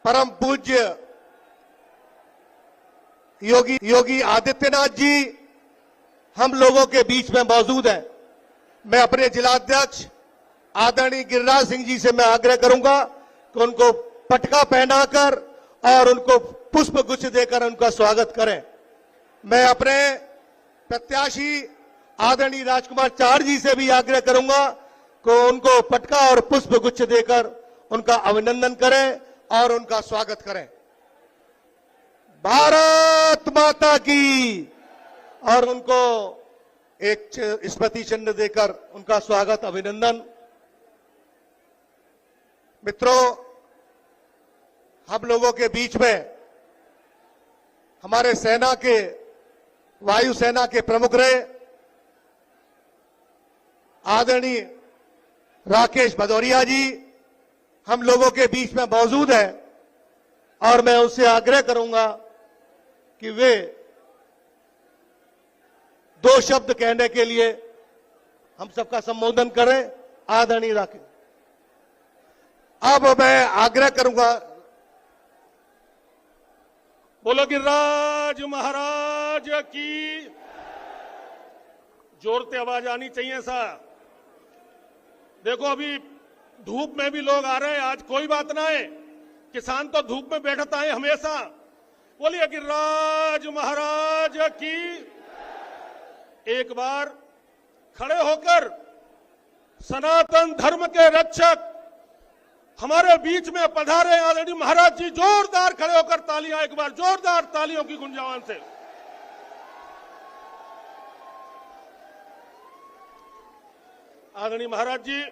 परम पूज्य योगी आदित्यनाथ जी हम लोगों के बीच में मौजूद हैं। मैं अपने जिलाध्यक्ष आदरणीय गिरिराज सिंह जी से मैं आग्रह करूंगा कि उनको पटका पहनाकर और उनको पुष्प गुच्छ देकर उनका स्वागत करें। मैं अपने प्रत्याशी आदरणीय राजकुमार चार जी से भी आग्रह करूंगा कि उनको पटका और पुष्प गुच्छ देकर उनका अभिनंदन करें और उनका स्वागत करें। भारत माता की, और उनको एक स्मृति चिन्ह देकर उनका स्वागत अभिनंदन। मित्रों, हम लोगों के बीच में हमारे सेना के वायुसेना के प्रमुख रहे आदरणीय राकेश भदौरिया जी हम लोगों के बीच में मौजूद है और मैं उनसे आग्रह करूंगा कि वे दो शब्द कहने के लिए हम सबका संबोधन करें। आदरणीय राकेश, अब मैं आग्रह करूंगा। बोलो गिरिराज महाराज की। जोर से आवाज आनी चाहिए साहब। देखो अभी धूप में भी लोग आ रहे हैं, आज कोई बात ना है। किसान तो धूप में बैठता है हमेशा। बोलिए गिरिराज महाराज की। एक बार खड़े होकर सनातन धर्म के रक्षक हमारे बीच में पधारे आदरणीय महाराज जी, जोरदार खड़े होकर तालियां, एक बार जोरदार तालियों की गुंजान से। आदरणीय महाराज जी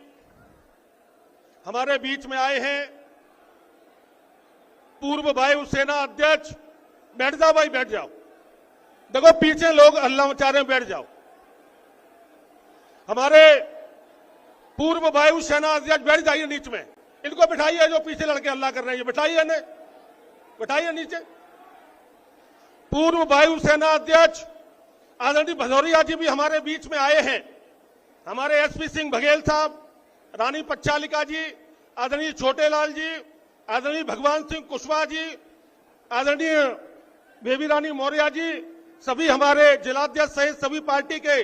हमारे बीच में आए हैं पूर्व वायुसेना अध्यक्ष। बैठ जाओ भाई, बैठ जाओ। देखो पीछे लोग हल्ला मचा रहे हैं, बैठ जाओ। हमारे पूर्व वायुसेना अध्यक्ष बैठ जाइए नीचे में। इनको बिठाइए, जो पीछे लड़के हल्ला कर रहे हैं बिठाइए इन्हें, बिठाइए नीचे। पूर्व वायुसेना अध्यक्ष आदरणीय भदौरिया जी भी हमारे बीच में आए हैं। हमारे एसपी सिंह बघेल साहब, रानी पच्चालिका जी, आदरणीय छोटेलाल जी, आदरणीय भगवान सिंह कुशवाहा जी, आदरणीय बेबी रानी मौर्य जी, सभी हमारे जिलाध्यक्ष सहित सभी पार्टी के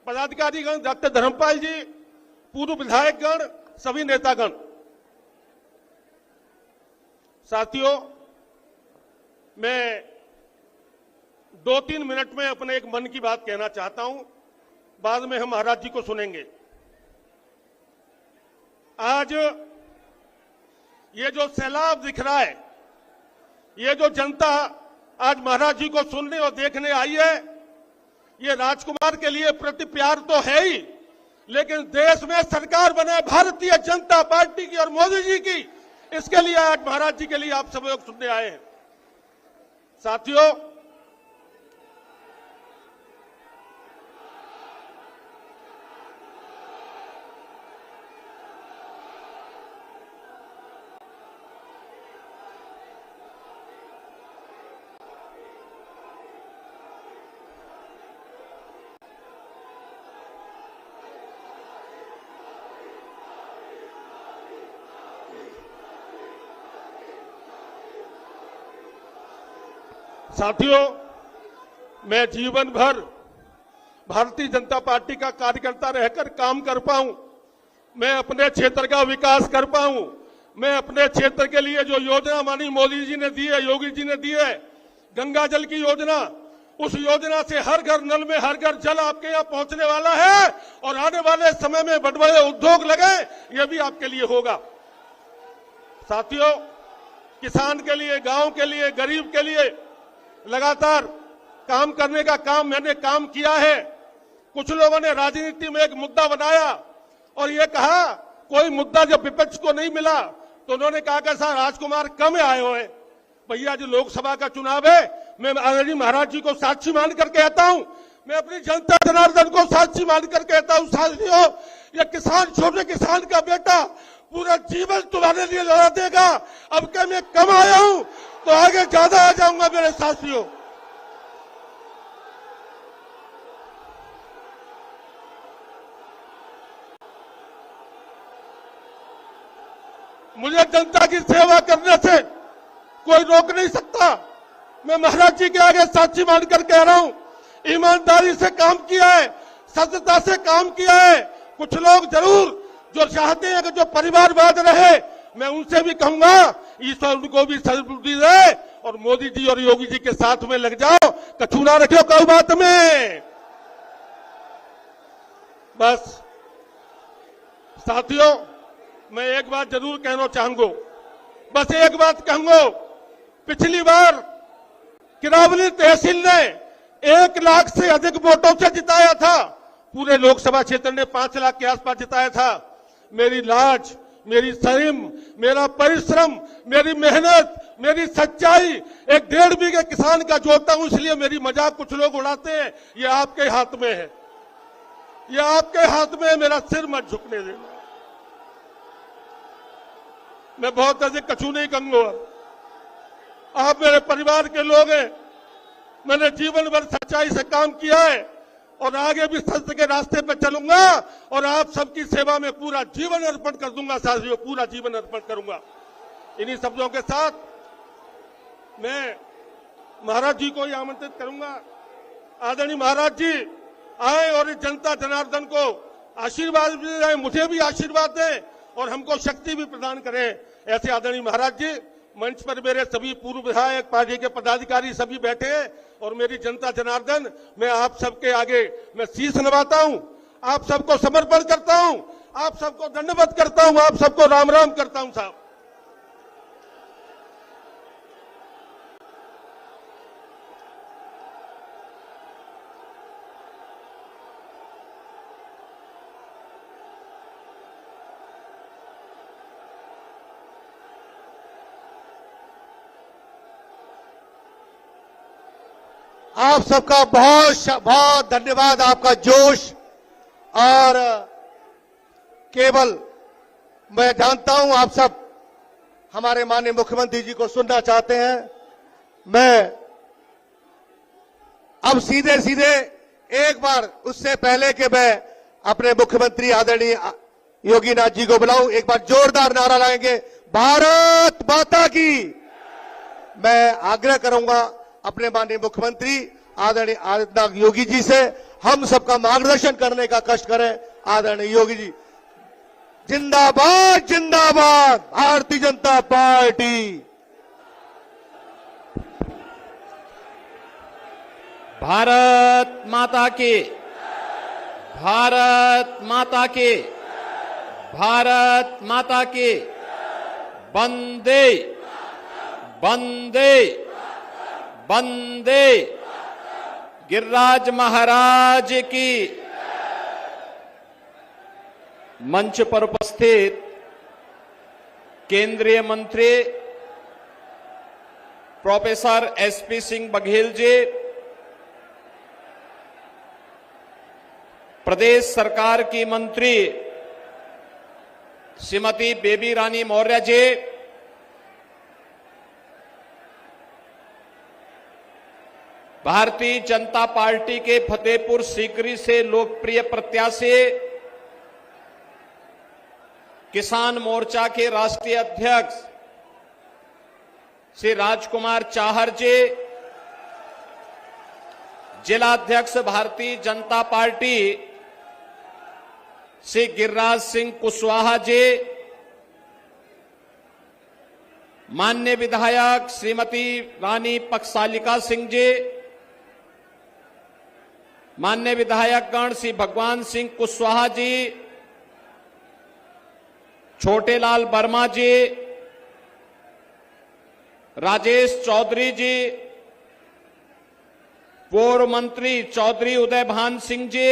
पदाधिकारीगण, डॉक्टर धर्मपाल जी, पूर्व विधायकगण, सभी नेतागण। साथियों, मैं 2-3 मिनट में अपने एक मन की बात कहना चाहता हूं, बाद में हम महाराज जी को सुनेंगे। आज ये जो सैलाब दिख रहा है, ये जो जनता आज महाराज जी को सुनने और देखने आई है, ये राजकुमार के लिए प्रति प्यार तो है ही, लेकिन देश में सरकार बने भारतीय जनता पार्टी की और मोदी जी की, इसके लिए आज महाराज जी के लिए आप सब लोग सुनने आए हैं। साथियों, मैं जीवन भर भारतीय जनता पार्टी का कार्यकर्ता रहकर काम कर पाऊं, मैं अपने क्षेत्र का विकास कर पाऊं, मैं अपने क्षेत्र के लिए जो योजना माननीय मोदी जी ने दी है, योगी जी ने दी है, गंगा जल की योजना, उस योजना से हर घर नल में हर घर जल आपके यहाँ पहुंचने वाला है और आने वाले समय में बड़े बड़े उद्योग लगे, यह भी आपके लिए होगा। साथियों, किसान के लिए, गांव के लिए, गरीब के लिए लगातार काम करने का काम मैंने काम किया है। कुछ लोगों ने राजनीति में एक मुद्दा बनाया और ये कहा, कोई मुद्दा जब विपक्ष को नहीं मिला तो उन्होंने कहा कि सर राजकुमार कम आए हुए। भैया जी, लोकसभा का चुनाव है, मैं आदरणीय महाराज जी को साक्षी मानकर कहता हूं, मैं अपनी जनता जनार्दन को साक्षी मानकर कहता हूं, साथियों, ये किसान, छोटे किसान का बेटा पूरा जीवन तुम्हारे लिए लड़ा देगा। अब क्या मैं कम आया हूं तो आगे ज्यादा आ जाऊंगा मेरे साथियों। मुझे जनता की सेवा करने से कोई रोक नहीं सकता। मैं महाराज जी के आगे साक्षी मानकर कह रहा हूं, ईमानदारी से काम किया है, सत्यता से काम किया है। कुछ लोग जरूर जो चाहते हैं कि जो परिवारवाद रहे, मैं उनसे भी कहूंगा ईश्वर उनको भी सद्बुद्धि दे और मोदी जी और योगी जी के साथ में लग जाओ, कछू ना रखो कई बात में। बस साथियों, मैं एक बात जरूर कहना चाहूंगा, बस एक बात कहूंगा। पिछली बार किरावली तहसील ने 1 लाख से अधिक वोटों से जिताया था, पूरे लोकसभा क्षेत्र ने 5 लाख के आसपास जिताया था। मेरी लाज, मेरी शर्म, मेरा परिश्रम, मेरी मेहनत, मेरी सच्चाई एक 1.5 बीघे किसान का जोड़ता हूं, इसलिए मेरी मजाक कुछ लोग उड़ाते हैं। ये आपके हाथ में है, ये आपके हाथ में है, मेरा सिर मत झुकने देना। मैं बहुत अधिक कछू नहीं कहूंगा, आप मेरे परिवार के लोग हैं। मैंने जीवन भर सच्चाई से काम किया है और आगे भी सत्य के रास्ते पर चलूंगा और आप सबकी सेवा में पूरा जीवन अर्पण कर दूंगा साथियों, पूरा जीवन अर्पण करूंगा। इन्हीं शब्दों के साथ मैं महाराज जी को ही आमंत्रित करूंगा। आदरणीय महाराज जी आए और इस जनता जनार्दन को आशीर्वाद भी दें, मुझे भी आशीर्वाद दें और हमको शक्ति भी प्रदान करें। ऐसे आदरणीय महाराज जी, मंच पर मेरे सभी पूर्व विधायक, पार्टी के पदाधिकारी सभी बैठे हैं और मेरी जनता जनार्दन, मैं आप सबके आगे मैं शीश नवाता हूं, आप सबको समर्पण करता हूं, आप सबको दंडवत करता हूं, आप सबको राम राम करता हूं साहब। आप सबका बहुत बहुत धन्यवाद, आपका जोश। और केवल मैं जानता हूं आप सब हमारे माननीय मुख्यमंत्री जी को सुनना चाहते हैं। मैं अब सीधे सीधे एक बार उससे पहले कि मैं अपने मुख्यमंत्री आदरणीय योगीनाथ जी को बुलाऊं, एक बार जोरदार नारा लगाएंगे, भारत माता की। मैं आग्रह करूंगा अपने माननीय मुख्यमंत्री आदरणीय आदित्यनाथ योगी जी से, हम सबका मार्गदर्शन करने का कष्ट करें। आदरणीय योगी जी, जिंदाबाद जिंदाबाद भारतीय जनता पार्टी। भारत माता की, भारत माता की, भारत माता की। वंदे वंदे वंदे गिरिराज महाराज की। मंच पर उपस्थित केंद्रीय मंत्री प्रोफेसर एसपी सिंह बघेल जी, प्रदेश सरकार की मंत्री श्रीमती बेबी रानी मौर्य जी, भारतीय जनता पार्टी के फतेहपुर सीकरी से लोकप्रिय प्रत्याशी, किसान मोर्चा के राष्ट्रीय अध्यक्ष श्री राजकुमार चाहर जी, जिलाध्यक्ष भारतीय जनता पार्टी श्री गिरिराज सिंह कुशवाहा जी, माननीय विधायक श्रीमती रानी पक्षसालिका सिंह जी, माननीय विधायक गण श्री भगवान सिंह कुशवाहा जी, छोटेलाल वर्मा जी, राजेश चौधरी जी, पूर्व मंत्री चौधरी उदयभान सिंह जी,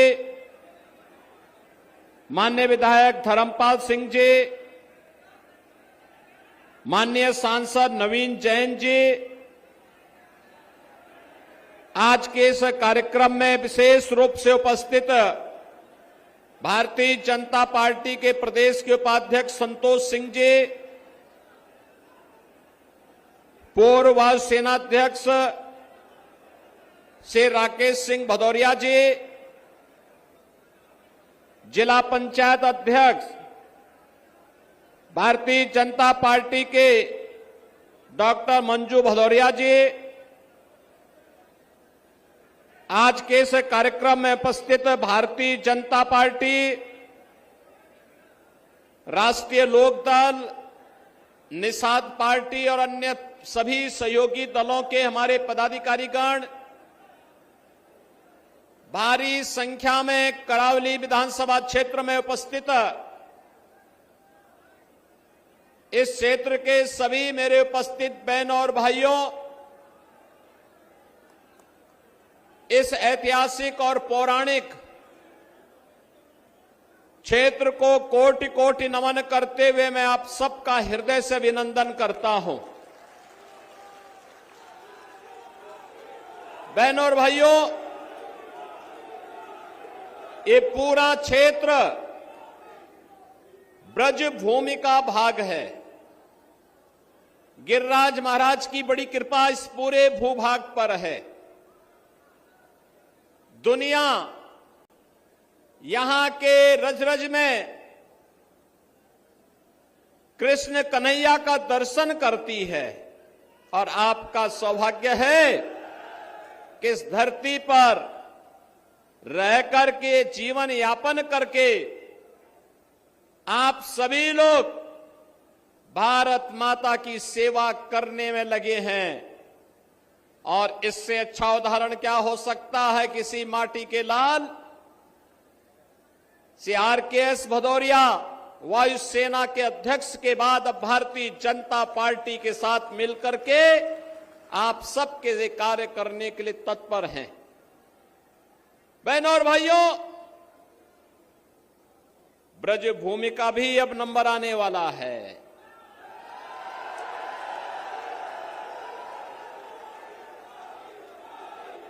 माननीय विधायक धर्मपाल सिंह जी, माननीय सांसद नवीन जैन जी, आज के इस कार्यक्रम में विशेष रूप से उपस्थित भारतीय जनता पार्टी के प्रदेश के उपाध्यक्ष संतोष सिंह जी, पूर्व वायु सेनाध्यक्ष श्री राकेश सिंह भदौरिया जी, जिला पंचायत अध्यक्ष भारतीय जनता पार्टी के डॉक्टर मंजू भदौरिया जी, आज के इस कार्यक्रम में उपस्थित भारतीय जनता पार्टी, राष्ट्रीय लोकदल, निषाद पार्टी और अन्य सभी सहयोगी दलों के हमारे पदाधिकारीगण, भारी संख्या में करावली विधानसभा क्षेत्र में उपस्थित इस क्षेत्र के सभी मेरे उपस्थित बहनों और भाइयों, इस ऐतिहासिक और पौराणिक क्षेत्र को कोटि कोटि नमन करते हुए मैं आप सबका हृदय से अभिनंदन करता हूं। बहनों और भाइयों, ये पूरा क्षेत्र ब्रज भूमि का भाग है। गिरिराज महाराज की बड़ी कृपा इस पूरे भूभाग पर है। दुनिया यहां के रज रज में कृष्ण कन्हैया का दर्शन करती है और आपका सौभाग्य है कि इस धरती पर रह करके, जीवन यापन करके आप सभी लोग भारत माता की सेवा करने में लगे हैं। और इससे अच्छा उदाहरण क्या हो सकता है? किसी माटी के लाल श्री RKS भदौरिया वायुसेना के अध्यक्ष के बाद अब भारतीय जनता पार्टी के साथ मिलकर के आप सबके लिए कार्य करने के लिए तत्पर हैं। बहनों और भाइयों, ब्रज भूमि का भी अब नंबर आने वाला है।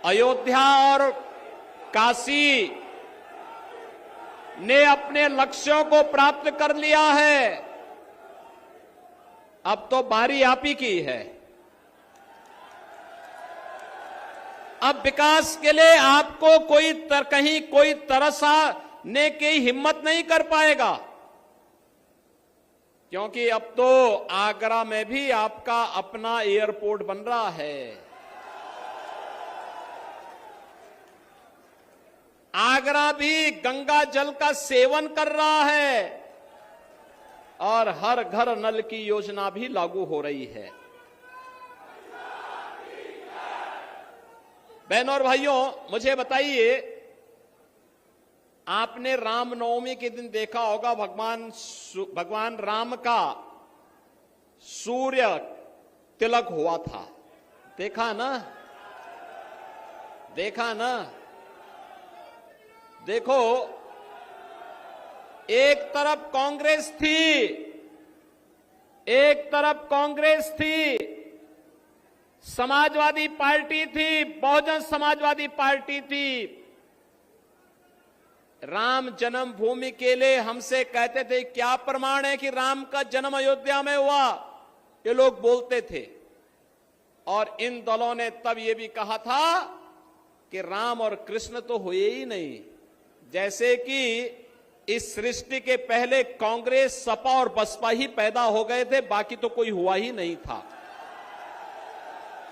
अयोध्या और काशी ने अपने लक्ष्यों को प्राप्त कर लिया है। अब तो बारी आप ही की है। अब विकास के लिए आपको कहीं कोई तरसाने की हिम्मत नहीं कर पाएगा, क्योंकि अब तो आगरा में भी आपका अपना एयरपोर्ट बन रहा है। आगरा भी गंगा जल का सेवन कर रहा है और हर घर नल की योजना भी लागू हो रही है। बहनों और भाइयों, मुझे बताइए, आपने रामनवमी के दिन देखा होगा भगवान राम का सूर्य तिलक हुआ था। देखा ना? देखा ना? देखो, एक तरफ कांग्रेस थी, समाजवादी पार्टी थी, बहुजन समाजवादी पार्टी थी। राम जन्मभूमि के लिए हमसे कहते थे क्या प्रमाण है कि राम का जन्म अयोध्या में हुआ, ये लोग बोलते थे। और इन दलों ने तब ये भी कहा था कि राम और कृष्ण तो हुए ही नहीं, जैसे कि इस सृष्टि के पहले कांग्रेस, सपा और बसपा ही पैदा हो गए थे, बाकी तो कोई हुआ ही नहीं था।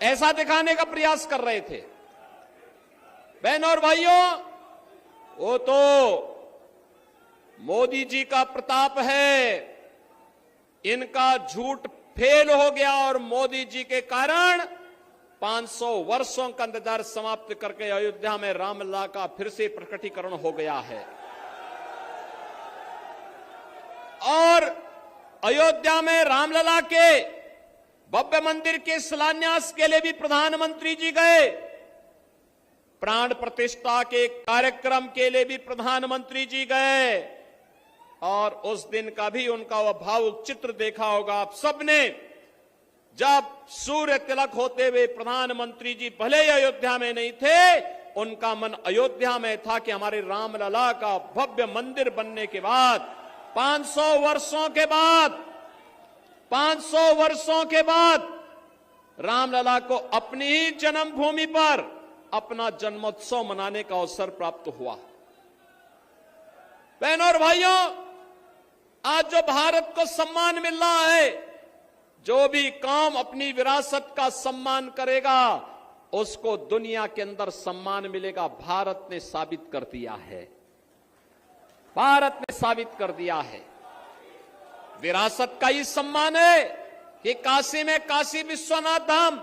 ऐसा दिखाने का प्रयास कर रहे थे। बहनों और भाइयों, वो तो मोदी जी का प्रताप है, इनका झूठ फेल हो गया और मोदी जी के कारण 500 वर्षों का इंतजार समाप्त करके अयोध्या में रामलला का फिर से प्रकटीकरण हो गया है। और अयोध्या में रामलला के भव्य मंदिर के शिलान्यास के लिए भी प्रधानमंत्री जी गए। प्राण प्रतिष्ठा के कार्यक्रम के लिए भी प्रधानमंत्री जी गए और उस दिन का भी उनका वह भावुक चित्र देखा होगा आप सबने, जब सूर्य तिलक होते हुए प्रधानमंत्री जी भले ही अयोध्या में नहीं थे, उनका मन अयोध्या में था कि हमारे रामलला का भव्य मंदिर बनने के बाद 500 वर्षों के बाद रामलला को अपनी ही जन्मभूमि पर अपना जन्मोत्सव मनाने का अवसर प्राप्त हुआ। बहनों और भाइयों, आज जो भारत को सम्मान मिल रहा है, जो भी कौम अपनी विरासत का सम्मान करेगा उसको दुनिया के अंदर सम्मान मिलेगा। भारत ने साबित कर दिया है, भारत ने साबित कर दिया है। विरासत का ही सम्मान है कि काशी में काशी विश्वनाथ धाम,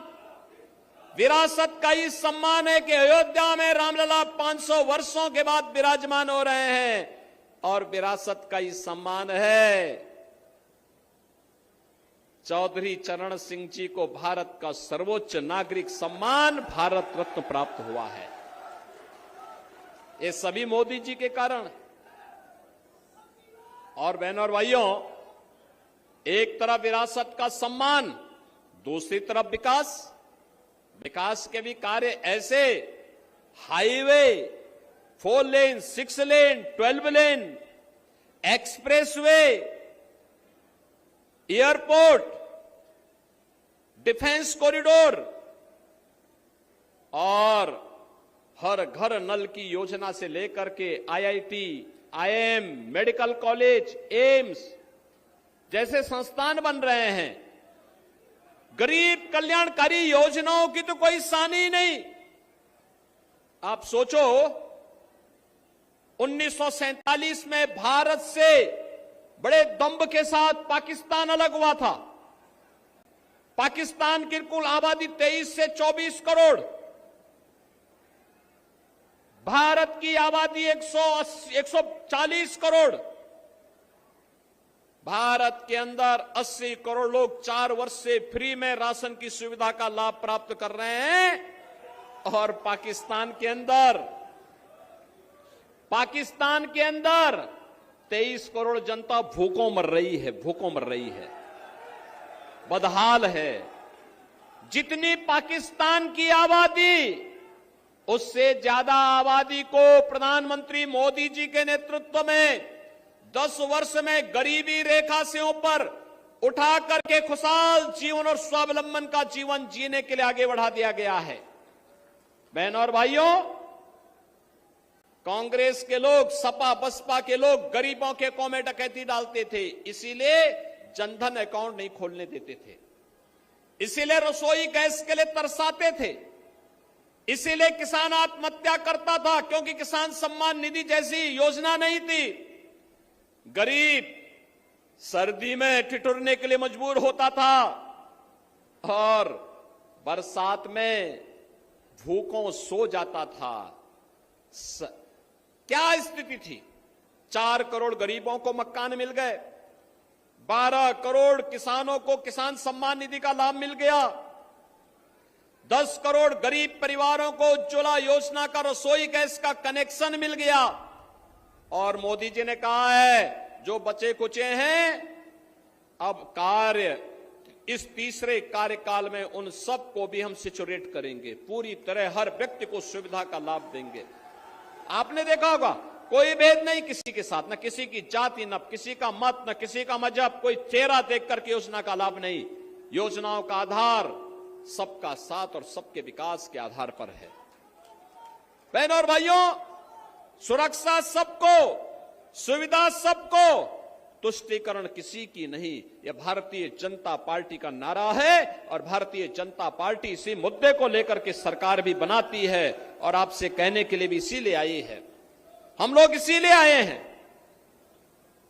विरासत का ही सम्मान है कि अयोध्या में रामलला 500 वर्षों के बाद विराजमान हो रहे हैं, और विरासत का ही सम्मान है चौधरी चरण सिंह जी को भारत का सर्वोच्च नागरिक सम्मान भारत रत्न प्राप्त हुआ है। ये सभी मोदी जी के कारण। और बहनों और भाइयों, एक तरफ विरासत का सम्मान, दूसरी तरफ विकास। विकास के भी कार्य ऐसे, highway 4 lane, 6 lane, 12 lane, expressway, airport, defence corridor और हर घर नल की योजना से लेकर के IIT, IIM, medical college, AIIMS जैसे संस्थान बन रहे हैं। गरीब कल्याणकारी योजनाओं की तो कोई सानी नहीं। आप सोचो, 1947 में भारत से बड़े दंभ के साथ पाकिस्तान अलग हुआ था। पाकिस्तान की कुल आबादी 23 से 24 करोड़, भारत की आबादी 140 करोड़। भारत के अंदर 80 करोड़ लोग 4 वर्ष से फ्री में राशन की सुविधा का लाभ प्राप्त कर रहे हैं, और पाकिस्तान के अंदर 23 करोड़ जनता भूखों मर रही है, बदहाल है। जितनी पाकिस्तान की आबादी, उससे ज्यादा आबादी को प्रधानमंत्री मोदी जी के नेतृत्व में 10 वर्ष में गरीबी रेखा से ऊपर उठा करके खुशहाल जीवन और स्वावलंबन का जीवन जीने के लिए आगे बढ़ा दिया गया है। बहनों और भाइयों, कांग्रेस के लोग, सपा बसपा के लोग गरीबों के अकाउंट में डकैती डालते थे, इसीलिए जनधन अकाउंट नहीं खोलने देते थे, इसीलिए रसोई गैस के लिए तरसाते थे, इसीलिए किसान आत्महत्या करता था, क्योंकि किसान सम्मान निधि जैसी योजना नहीं थी। गरीब सर्दी में ठिठुरने के लिए मजबूर होता था और बरसात में भूखों सो जाता था। क्या स्थिति थी? 4 करोड़ गरीबों को मकान मिल गए, 12 करोड़ किसानों को किसान सम्मान निधि का लाभ मिल गया, 10 करोड़ गरीब परिवारों को उज्ज्वला योजना का रसोई गैस का कनेक्शन मिल गया। और मोदी जी ने कहा है, जो बचे कुचे हैं अब कार्य इस तीसरे कार्यकाल में उन सबको भी हम सिचुरेट करेंगे, पूरी तरह हर व्यक्ति को सुविधा का लाभ देंगे। आपने देखा होगा, कोई भेद नहीं किसी के साथ, न किसी की जाति, न किसी का मत, न किसी का मजहब, कोई चेहरा देख करके योजना का लाभ नहीं। योजनाओं का आधार सबका साथ और सबके विकास के आधार पर है। बहनों और भाइयों, सुरक्षा सबको, सुविधा सबको, तुष्टीकरण किसी की नहीं, यह भारतीय जनता पार्टी का नारा है। और भारतीय जनता पार्टी इसी मुद्दे को लेकर के सरकार भी बनाती है और आपसे कहने के लिए भी इसीलिए आई है। हम लोग इसीलिए आए हैं,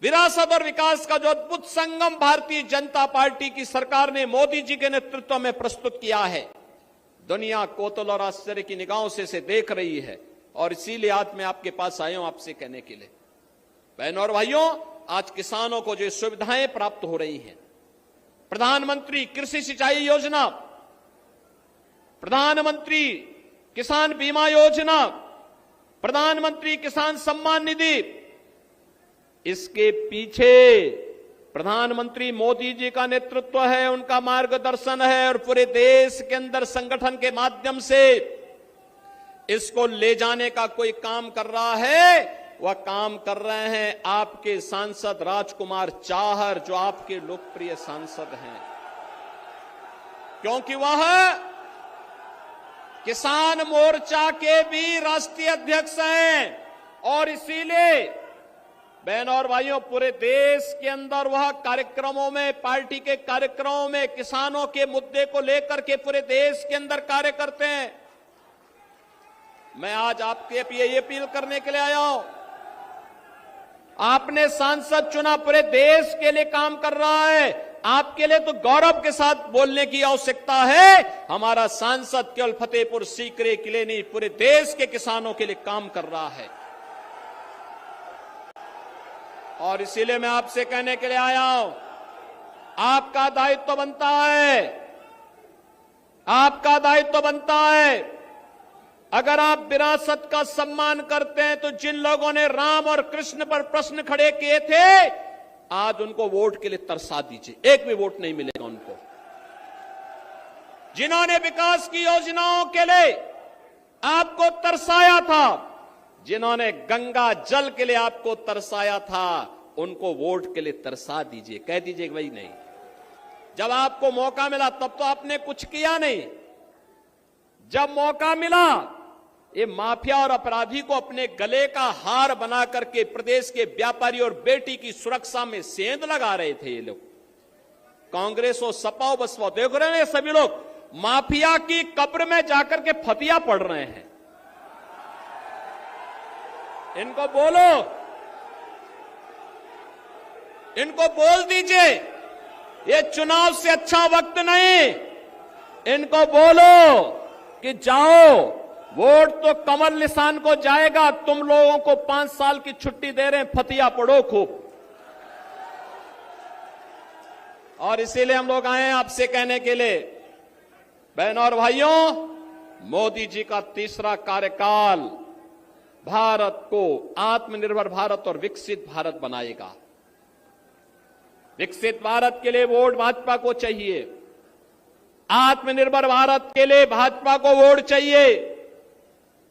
विरासत और विकास का जो अद्भुत संगम भारतीय जनता पार्टी की सरकार ने मोदी जी के नेतृत्व में प्रस्तुत किया है, दुनिया कौतूहल और आश्चर्य की निगाहों से इसे देख रही है। और इसीलिए आज मैं आपके पास आया हूं आपसे कहने के लिए। बहनों और भाइयों, आज किसानों को जो सुविधाएं प्राप्त हो रही हैं, प्रधानमंत्री कृषि सिंचाई योजना, प्रधानमंत्री किसान बीमा योजना, प्रधानमंत्री किसान सम्मान निधि, इसके पीछे प्रधानमंत्री मोदी जी का नेतृत्व है, उनका मार्गदर्शन है। और पूरे देश के अंदर संगठन के माध्यम से इसको ले जाने का कोई काम कर रहा है, वह काम कर रहे हैं आपके सांसद राजकुमार चाहर, जो आपके लोकप्रिय सांसद हैं, क्योंकि वह किसान मोर्चा के भी राष्ट्रीय अध्यक्ष हैं। और इसीलिए बहन और भाइयों, पूरे देश के अंदर वह कार्यक्रमों में, पार्टी के कार्यक्रमों में किसानों के मुद्दे को लेकर के पूरे देश के अंदर कार्य करते हैं। मैं आज आपके ये अपील करने के लिए आया हूं। आपने सांसद चुना, पूरे देश के लिए काम कर रहा है। आपके लिए तो गौरव के साथ बोलने की आवश्यकता है। हमारा सांसद केवल फतेहपुर सीकरी के लिए नहीं, पूरे देश के किसानों के लिए काम कर रहा है। और इसीलिए मैं आपसे कहने के लिए आया हूं, आपका दायित्व बनता है, आपका दायित्व बनता है। अगर आप विरासत का सम्मान करते हैं तो जिन लोगों ने राम और कृष्ण पर प्रश्न खड़े किए थे, आज उनको वोट के लिए तरसा दीजिए। एक भी वोट नहीं मिलेगा उनको। जिन्होंने विकास की योजनाओं के लिए आपको तरसाया था, जिन्होंने गंगा जल के लिए आपको तरसाया था, उनको वोट के लिए तरसा दीजिए। कह दीजिए कि भाई नहीं, जब आपको मौका मिला तब तो आपने कुछ किया नहीं। जब मौका मिला, ये माफिया और अपराधी को अपने गले का हार बना करके प्रदेश के व्यापारी और बेटी की सुरक्षा में सेंध लगा रहे थे ये लोग। कांग्रेस और सपा और बसपा, देख रहे हैं सभी लोग माफिया की कब्र में जाकर के फतिया पड़ रहे हैं। इनको बोलो, इनको बोल दीजिए ये चुनाव से अच्छा वक्त नहीं। इनको बोलो कि जाओ, वोट तो कमल निशान को जाएगा। तुम लोगों को 5 साल की छुट्टी दे रहे हैं, फतिया पढ़ो खूब। और इसीलिए हम लोग आए हैं आपसे कहने के लिए, बहनों और भाइयों, मोदी जी का तीसरा कार्यकाल भारत को आत्मनिर्भर भारत और विकसित भारत बनाएगा। विकसित भारत के लिए वोट भाजपा को चाहिए। आत्मनिर्भर भारत के लिए भाजपा को वोट चाहिए।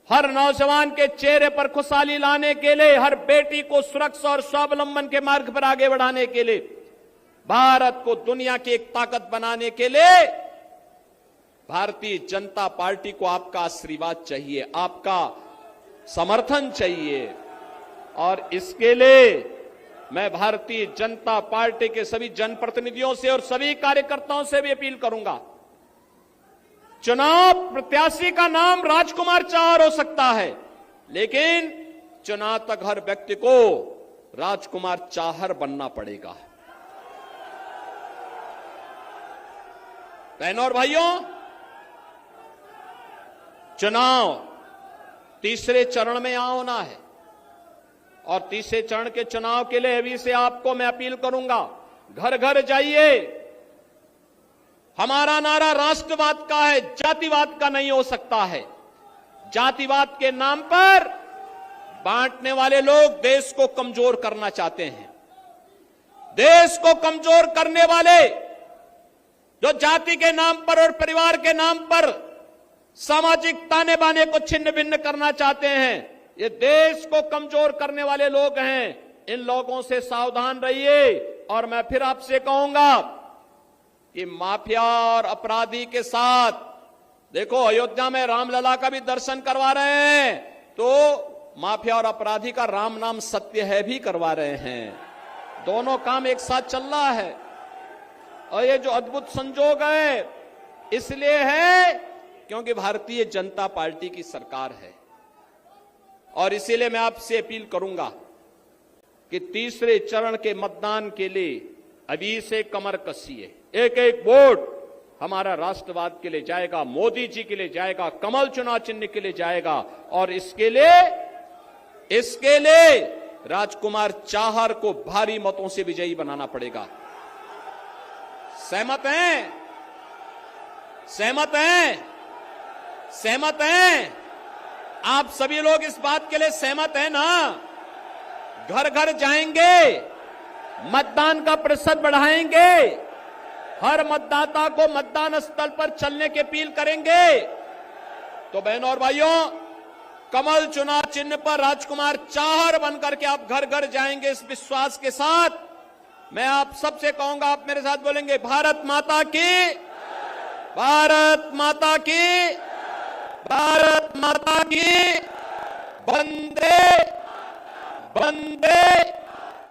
हर नौजवान के चेहरे पर खुशहाली लाने के लिए, हर बेटी को सुरक्षा और स्वावलंबन के मार्ग पर आगे बढ़ाने के लिए, भारत को दुनिया की एक ताकत बनाने के लिए भारतीय जनता पार्टी को आपका आशीर्वाद चाहिए, आपका समर्थन चाहिए। और इसके लिए मैं भारतीय जनता पार्टी के सभी जनप्रतिनिधियों से और सभी कार्यकर्ताओं से भी अपील करूंगा, चुनाव प्रत्याशी का नाम राजकुमार चाहर हो सकता है, लेकिन चुनाव तक हर व्यक्ति को राजकुमार चाहर बनना पड़ेगा। बहनों और भाइयों, चुनाव तीसरे चरण में यहां होना है और तीसरे चरण के चुनाव के लिए अभी से आपको मैं अपील करूंगा, घर घर जाइए। हमारा नारा राष्ट्रवाद का है, जातिवाद का नहीं हो सकता है। जातिवाद के नाम पर बांटने वाले लोग देश को कमजोर करना चाहते हैं। देश को कमजोर करने वाले जो जाति के नाम पर और परिवार के नाम पर सामाजिक ताने बाने को छिन्न भिन्न करना चाहते हैं, ये देश को कमजोर करने वाले लोग हैं। इन लोगों से सावधान रहिए। और मैं फिर आपसे कहूंगा कि माफिया और अपराधी के साथ, देखो अयोध्या में रामलला का भी दर्शन करवा रहे हैं, तो माफिया और अपराधी का राम नाम सत्य है भी करवा रहे हैं। दोनों काम एक साथ चल रहा है। और ये जो अद्भुत संजोग है इसलिए है क्योंकि भारतीय जनता पार्टी की सरकार है। और इसीलिए मैं आपसे अपील करूंगा कि तीसरे चरण के मतदान के लिए अभी से कमर कसिए। एक एक वोट हमारा राष्ट्रवाद के लिए जाएगा, मोदी जी के लिए जाएगा, कमल चुनाव चिन्ह के लिए जाएगा। और इसके लिए राजकुमार चाहर को भारी मतों से विजयी बनाना पड़ेगा। सहमत हैं? सहमत हैं? सहमत हैं? आप सभी लोग इस बात के लिए सहमत हैं ना? घर घर जाएंगे, मतदान का प्रतिशत बढ़ाएंगे, हर मतदाता को मतदान स्थल पर चलने की अपील करेंगे। तो बहनों और भाइयों, कमल चुनाव चिन्ह पर राजकुमार चाहर बनकर के आप घर घर जाएंगे इस विश्वास के साथ। मैं आप सबसे कहूंगा, आप मेरे साथ बोलेंगे, भारत माता की, भारत माता की, भारत माता की, वंदे वंदे